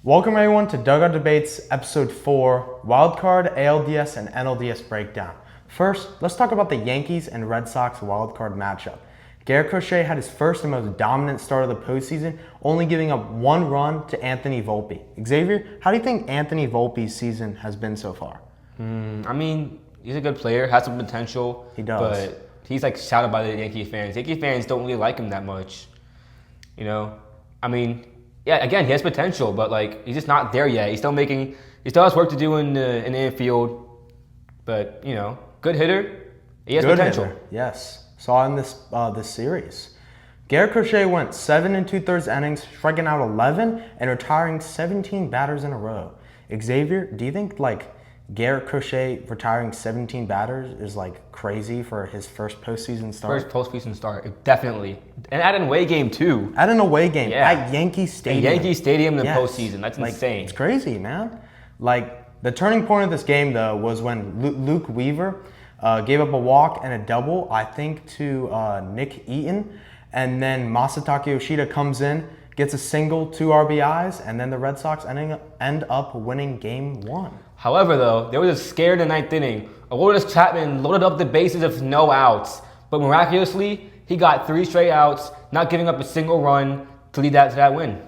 Welcome everyone to Dugout Debates Episode 4, Wildcard, ALDS, and NLDS Breakdown. First, let's talk about the Yankees and Red Sox wildcard matchup. Garrett Crochet had his first and most dominant start of the postseason, only giving up one run to Anthony Volpe. Xavier, how do you think Anthony Volpe's season has been so far? I mean, he's a good player, has some potential. He does. But he's like shouted by the Yankee fans. Yankee fans don't really like him that much. You know? I mean, yeah, again, he has potential, but like he's just not there yet. He still has work to do in the infield. But, you know, good hitter. He has Good potential. hitter, yes. Saw in this series. Garrett Crochet went 7 2/3 innings, striking out 11 and retiring 17 batters in a row. Xavier, do you think like Garrett Crochet retiring 17 batters is like crazy for his first postseason start? First postseason start, definitely. And at an away game too. At an away game, Yeah. at Yankee Stadium. At Yankee Stadium in the Yes. postseason. That's Like, insane. It's crazy, man. Like, the turning point of this game, though, was when Luke Weaver gave up a walk and a double, I think, to Nick Eaton. And then Masataka Yoshida comes in, gets a single, 2 RBIs, and then the Red Sox end up winning Game 1. However, though, they were just scared in the ninth inning. Aroldis Chapman loaded up the bases of no outs, but miraculously, he got 3 straight outs, not giving up a single run to lead that to that win.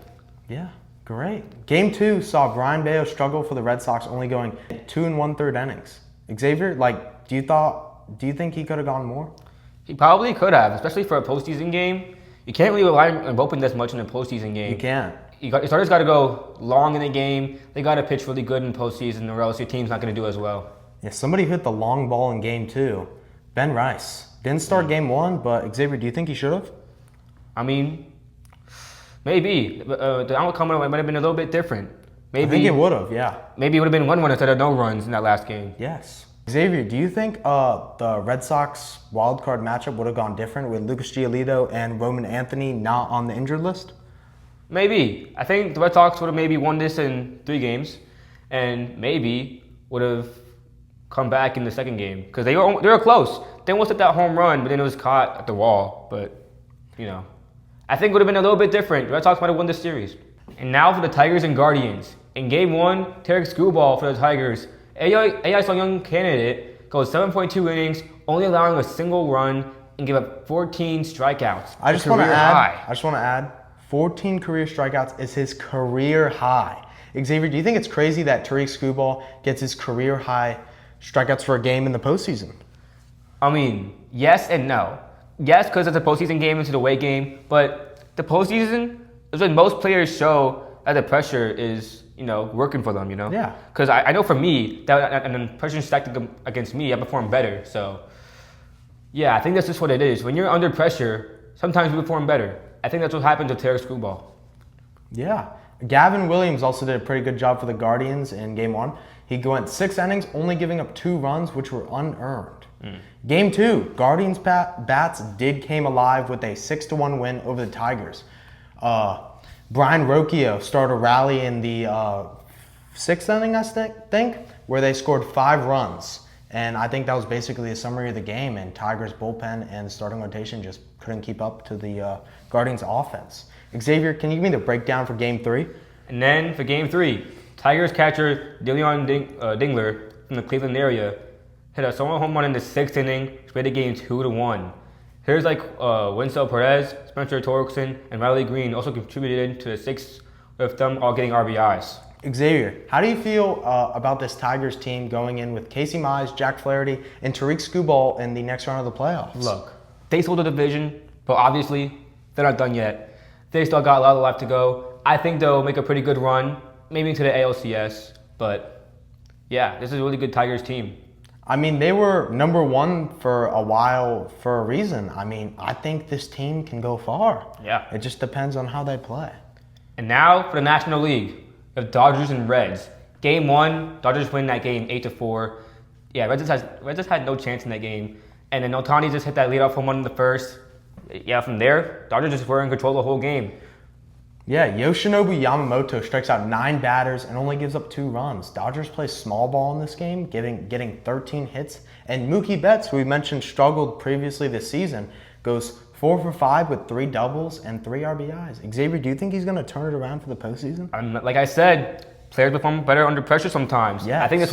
Yeah, great. Game 2 saw Brian Bayo struggle for the Red Sox, only going 2 1/3 innings. Xavier, like, do you think he could have gone more? He probably could have, especially for a postseason game. You can't really rely on Open this much in a postseason game. You can't. Your starters got to go long in the game. They got to pitch really good in postseason, or else your team's not going to do as well. Yeah, somebody hit the long ball in Game 2. Ben Rice. Didn't start Game 1, but Xavier, do you think he should have? I mean, maybe. The outcome might have been a little bit different. Maybe, I think it would have, yeah. Maybe it would have been 1 run instead of no runs in that last game. Yes. Xavier, do you think the Red Sox wildcard matchup would have gone different with Lucas Giolito and Roman Anthony not on the injured list? Maybe. I think the Red Sox would have maybe won this in 3 games, and maybe would have come back in the second game because they were close. They almost hit that home run, but then it was caught at the wall. But you know, I think it would have been a little bit different. The Red Sox might have won this series. And now for the Tigers and Guardians. In Game 1, Tarek Skubal for the Tigers. AI Cy Young candidate goes 7.2 innings, only allowing a single run and give up 14 strikeouts. I just want to add, 14 career strikeouts is his career high. Xavier, do you think it's crazy that Tarek Skubal gets his career high strikeouts for a game in the postseason? I mean, yes and no. Yes, because it's a postseason game, it's an away game, but the postseason is when most players show that the pressure is, you know, working for them, you know? Yeah. Because I know for me, that and then pressure stacked against me, I perform better. So, yeah, I think that's just what it is. When you're under pressure, sometimes you perform better. I think that's what happened to Tarek Skubal. Yeah. Gavin Williams also did a pretty good job for the Guardians in Game 1. He went 6 innings, only giving up 2 runs, which were unearned. Game 2, Guardians bats came alive with a 6-1 win over the Tigers. Brian Rocchio started a rally in the 6th inning, I think, where they scored 5 runs. And I think that was basically a summary of the game, and Tigers' bullpen and starting rotation just couldn't keep up to the Guardians' offense. Xavier, can you give me the breakdown for Game 3? And then for Game 3, Tigers catcher Dillon Dingler from the Cleveland area hit a solo home run in the 6th inning, which made the game 2-1. Hitters like Winslow Perez, Spencer Torkelson, and Riley Green also contributed to the 6th, with them all getting RBIs. Xavier, how do you feel about this Tigers team going in with Casey Mize, Jack Flaherty, and Tarek Skubal in the next round of the playoffs? Look, they sold the division, but obviously they're not done yet. They still got a lot of life to go. I think they'll make a pretty good run, maybe into the ALCS, but yeah, this is a really good Tigers team. I mean, they were number 1 for a while for a reason. I mean, I think this team can go far. Yeah. It just depends on how they play. And now for the National League, we have Dodgers and Reds. Game 1, Dodgers win that game 8-4. Yeah, Reds just had no chance in that game. And then Ohtani just hit that leadoff home run in the first. Yeah, from there, Dodgers just were in control the whole game. Yeah, Yoshinobu Yamamoto strikes out 9 batters and only gives up 2 runs. Dodgers play small ball in this game, getting 13 hits. And Mookie Betts, who we mentioned struggled previously this season, goes 4 for 5 with 3 doubles and 3 RBIs. Xavier, do you think he's going to turn it around for the postseason? Like I said, players perform better under pressure sometimes. Yes. I think that's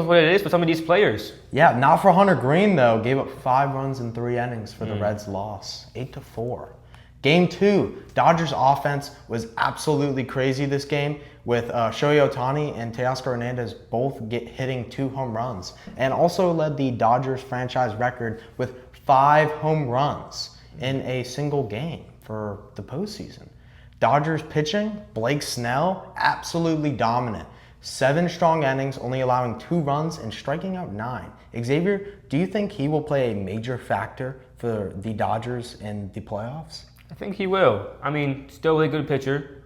what it is for some of these players. Yeah, not for Hunter Green though. Gave up 5 runs in 3 innings for the Reds' loss, 8-4. Game 2, Dodgers offense was absolutely crazy this game with Shohei Ohtani and Teoscar Hernandez both hitting 2 home runs, and also led the Dodgers franchise record with 5 home runs in a single game for the postseason. Dodgers pitching, Blake Snell, absolutely dominant. 7 strong innings, only allowing 2 runs and striking out 9. Xavier, do you think he will play a major factor for the Dodgers in the playoffs? I think he will. I mean, still a really good pitcher,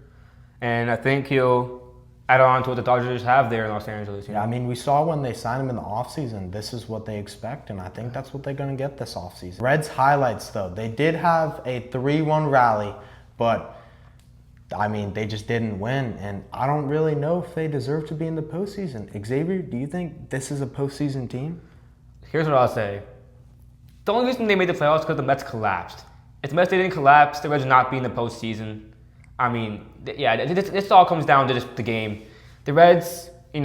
and I think he'll add on to what the Dodgers have there in Los Angeles. Yeah, I mean, we saw when they signed him in the offseason, this is what they expect, and I think that's what they're going to get this offseason. Reds highlights, though. They did have a 3-1 rally, but, I mean, they just didn't win, and I don't really know if they deserve to be in the postseason. Xavier, do you think this is a postseason team? Here's what I'll say. The only reason they made the playoffs is because the Mets collapsed. If the Mets didn't collapse, the Reds would not be in the postseason. I mean, yeah, this all comes down to just the game. The Reds, they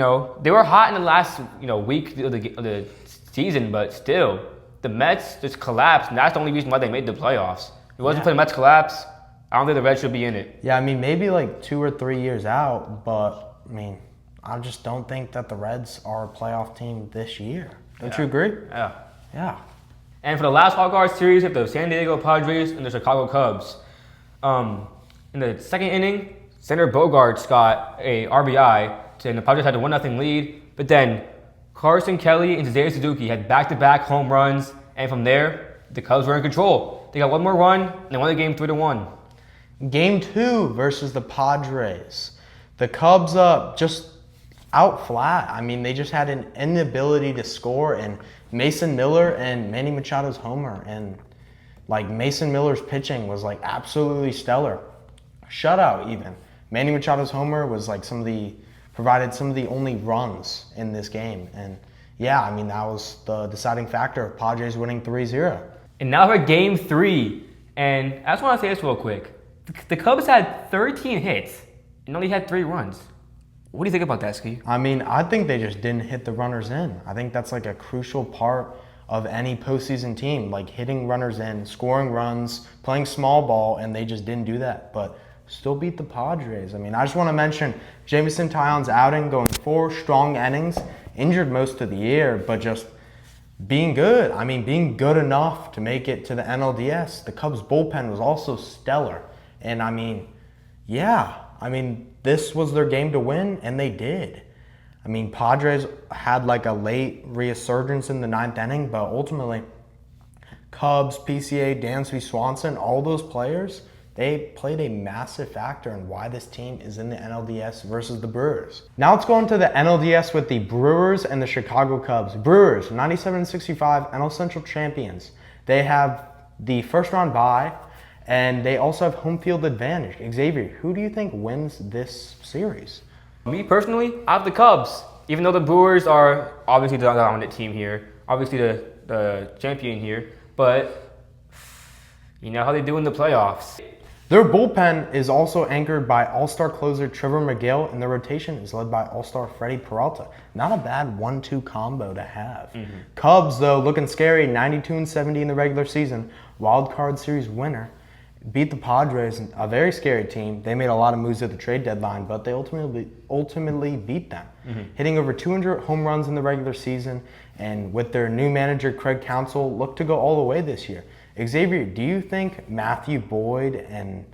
were hot in the last, week of the season, but still, the Mets just collapsed, and that's the only reason why they made the playoffs. If it wasn't for the Mets collapse, I don't think the Reds should be in it. Yeah, I mean, maybe like 2 or 3 years out, but, I mean, I just don't think that the Reds are a playoff team this year. Don't you agree? Yeah. Yeah. And for the last Wildcard series, we have the San Diego Padres and the Chicago Cubs. In the second inning, Senator Bogarts got a RBI, and the Padres had a 1-0 lead. But then Carson Kelly and Seiya Suzuki had back-to-back home runs, and from there, the Cubs were in control. They got 1 more run, and they won the game 3-1. Game 2 versus the Padres. The Cubs just out flat. I mean, they just had an inability to score, and Mason Miller and Manny Machado's homer, and like Mason Miller's pitching was like absolutely stellar. Shutout even. Manny Machado's homer was like provided some of the only runs in this game, and yeah, I mean that was the deciding factor of Padres winning 3-0. And now for Game 3, and I just want to say this real quick. The Cubs had 13 hits and only had 3 runs. What do you think about that, Ski? I mean, I think they just didn't hit the runners in. I think that's like a crucial part of any postseason team, like hitting runners in, scoring runs, playing small ball, and they just didn't do that. But still beat the Padres. I mean, I just want to mention Jameson Taillon's outing, going 4 strong innings, injured most of the year, but just being good. I mean, being good enough to make it to the NLDS. The Cubs bullpen was also stellar. And I mean, yeah, this was their game to win, and they did. I mean, Padres had like a late resurgence in the 9th inning, but ultimately, Cubs, PCA, Dansby Swanson, all those players, they played a massive factor in why this team is in the NLDS versus the Brewers. Now let's go into the NLDS with the Brewers and the Chicago Cubs. Brewers, 97-65 NL Central champions. They have the first round bye, and they also have home field advantage. Xavier, who do you think wins this series? Me personally, I have the Cubs. Even though the Brewers are obviously the dominant team here, obviously the champion here, but you know how they do in the playoffs. Their bullpen is also anchored by all-star closer Trevor McGill, and their rotation is led by all-star Freddie Peralta. Not a bad 1-2 combo to have. Cubs, though, looking scary, 92-70 in the regular season. Wildcard series winner. Beat the Padres, a very scary team. They made a lot of moves at the trade deadline, but they ultimately beat them. Hitting over 200 home runs in the regular season, and with their new manager, Craig Counsell, look to go all the way this year. Xavier, do you think Matthew Boyd and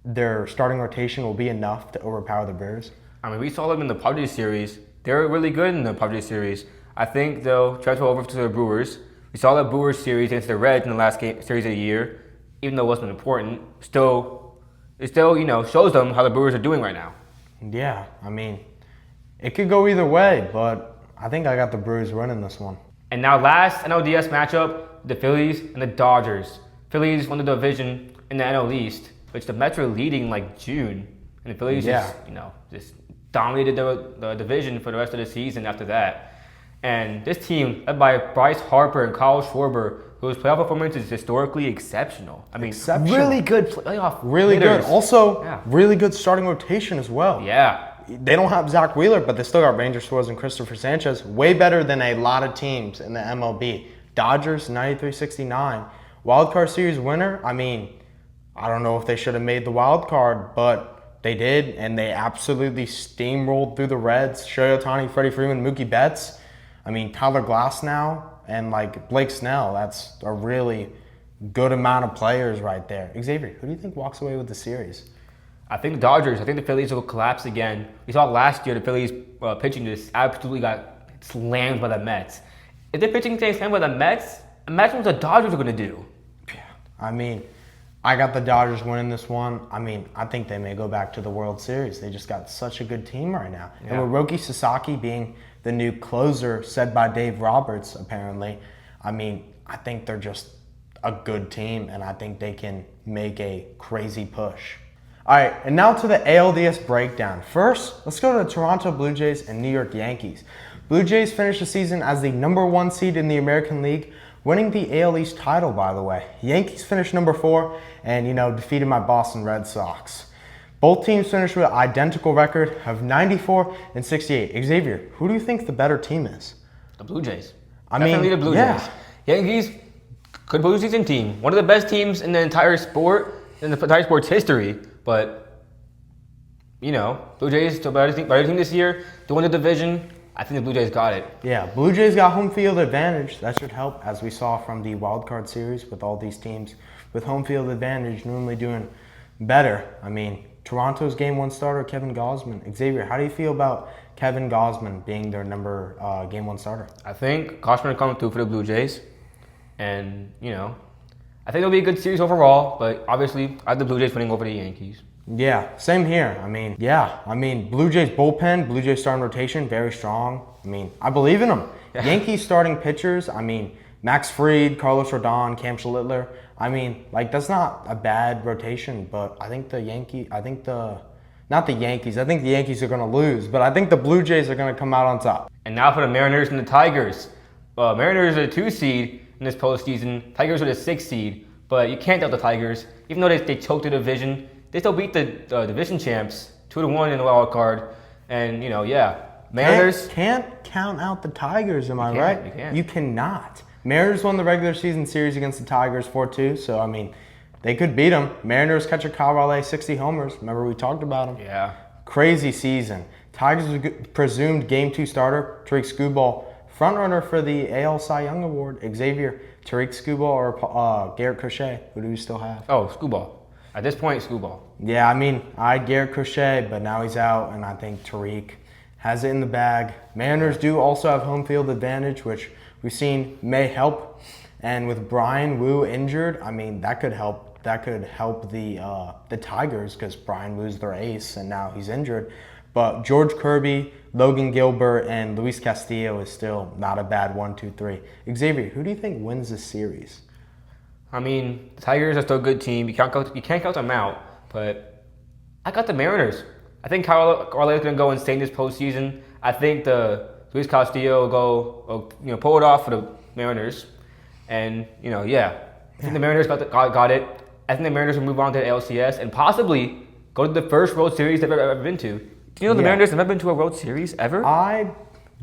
their starting rotation will be enough to overpower the Brewers? I mean, we saw them in the Padres series. They were really good in the Padres series. I think they'll transfer over to the Brewers. We saw the Brewers series against the Reds in the last series of the year. Even though it wasn't important, it still shows them how the Brewers are doing right now. Yeah, I mean, it could go either way, but I think I got the Brewers winning this one. And now last NLDS matchup, the Phillies and the Dodgers. Phillies won the division in the NL East, which the Mets were leading like June, and the Phillies just dominated the division for the rest of the season after that. And this team, led by Bryce Harper and Kyle Schwarber, whose playoff performance is historically exceptional. I mean, Exceptional. really good playoff Really hitters. good. Also, Yeah. really good starting rotation as well. Yeah. They don't have Zach Wheeler, but they still got Ranger Suarez and Christopher Sanchez. Way better than a lot of teams in the MLB. Dodgers, 93-69. Wildcard series winner, I mean, I don't know if they should have made the wild card, but they did, and they absolutely steamrolled through the Reds. Shohei Ohtani, Freddie Freeman, Mookie Betts. I mean, Tyler Glasnow and like Blake Snell. That's a really good amount of players right there. Xavier, who do you think walks away with the series? I think the Dodgers. I think the Phillies will collapse again. We saw last year the Phillies pitching just absolutely got slammed by the Mets. If the pitching stays slammed by the Mets, imagine what the Dodgers are going to do. Yeah, I mean, I got the Dodgers winning this one. I mean, I think they may go back to the World Series. They just got such a good team right now. Yeah. And with Roki Sasaki being the new closer, said by Dave Roberts, apparently, I mean, I think they're just a good team, and I think they can make a crazy push. All right, and now to the ALDS breakdown. First, let's go to the Toronto Blue Jays and New York Yankees. Blue Jays finished the season as the #1 seed in the American League, winning the AL East title, by the way. Yankees finished number 4 and, defeated my Boston Red Sox. Both teams finished with an identical record of 94-68. Xavier, who do you think the better team is? The Blue Jays. I Definitely mean, the Blue yeah. Jays. Yankees, good postseason team. One of the best teams in the entire sport, in the entire sport's history. But, Blue Jays, the better team this year, to win the division. I think the Blue Jays got it. Yeah, Blue Jays got home field advantage. That should help, as we saw from the Wildcard series with all these teams with home field advantage normally doing better. I mean, Toronto's Game 1 starter, Kevin Gausman. Xavier, how do you feel about Kevin Gausman being their Game 1 starter? I think Gausman will come through for the Blue Jays. And, I think it'll be a good series overall. But obviously, I have the Blue Jays winning over the Yankees. Yeah, same here. I mean, Blue Jays bullpen, Blue Jays starting rotation, very strong. I mean, I believe in them. Yeah. Yankees starting pitchers, I mean, Max Fried, Carlos Rodon, Cam Schlittler. I mean, that's not a bad rotation, but I think the Yankees are going to lose, but I think the Blue Jays are going to come out on top. And now for the Mariners and the Tigers. Mariners are a 2 seed in this postseason. Tigers are the 6 seed, but you can't doubt the Tigers. Even though they choked the division, they still beat the division champs 2-1 in the wild card. And, Mariners. Can't count out the Tigers, am I right? You can't. You cannot. Mariners won the regular season series against the Tigers 4-2, so, I mean, they could beat them. Mariners catcher Kyle Raleigh, 60 homers. Remember we talked about him? Yeah. Crazy season. Tigers presumed Game 2 starter, Tariq Skubal, frontrunner for the AL Cy Young Award. Xavier, Tariq Skubal or Garrett Crochet? Who do we still have? Oh, Skubal. At this point, Skubal. Yeah, I mean, I had Garrett Crochet, but now he's out, and I think Tariq has it in the bag. Mariners do also have home field advantage, which we've seen may help. And with Brian Wu injured, I mean, that could help. That could help the Tigers because Brian Wu's their ace, and now he's injured. But George Kirby, Logan Gilbert, and Luis Castillo is still not a bad 1, 2, 3. Xavier, who do you think wins this series? I mean, the Tigers are still a good team. You can't count them out, but I got the Mariners. I think Kyle Raleigh is going to go insane this postseason. I think the Luis Castillo will go, pull it off for the Mariners. And, I think the Mariners got it. I think the Mariners will move on to the ALCS and possibly go to the first World Series they've ever been to. Do you know the Mariners have never been to a World Series ever? I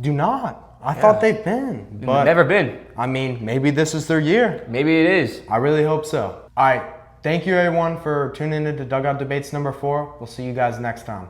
do not. I thought they've been. But never been. I mean, maybe this is their year. Maybe it is. I really hope so. All right. Thank you, everyone, for tuning in to Dugout Debates number 4. We'll see you guys next time.